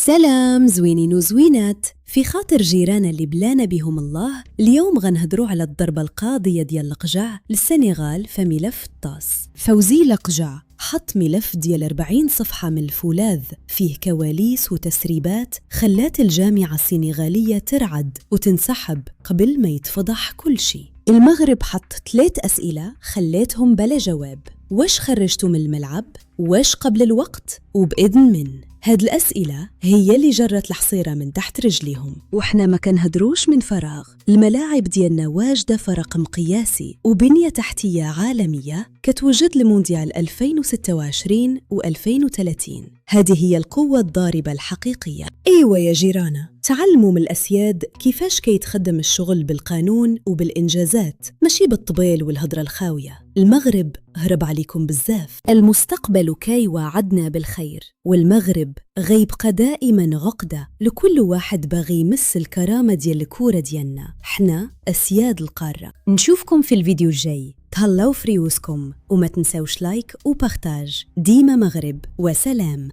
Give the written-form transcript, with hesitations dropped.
سلام زوينين وزوينات، في خاطر جيرانا اللي بلانا بهم الله. اليوم غنهدروا على الضربة القاضية ديال القجع للسنغال في ملف الطاس. فوزي لقجع حط ملف ديال 40 صفحة من الفولاذ فيه كواليس وتسريبات خلات الجامعة السنغالية ترعد وتنسحب قبل ما يتفضح كل شيء. المغرب حط 3 أسئلة خلاتهم بلا جواب: واش خرجتوا من الملعب؟ واش قبل الوقت؟ وبإذن من؟ هاد الأسئلة هي اللي جرت الحصيرة من تحت رجليهم. وإحنا ما كنهدروش من فراغ، الملاعب ديالنا واجدة فرقم قياسي وبنية تحتية عالمية كتوجد لمونديال 2026 و2030. هذه هي القوة الضاربة الحقيقية. أيوة يا جيرانا، تعلموا من الأسياد كيفاش كيتخدم الشغل بالقانون وبالإنجازات، ماشي بالطبيل والهضرة الخاوية. المغرب هرب عليكم بزاف. المستقبل كي وعدنا بالخير، والمغرب غيبقى دائما عقدة لكل واحد باغي يمس الكرامة ديال الكورة ديالنا. حنا أسياد القارة. نشوفكم في الفيديو الجاي. تهلاو في ريوسكم وما تنساوش لايك وبارتاج. ديما مغرب وسلام.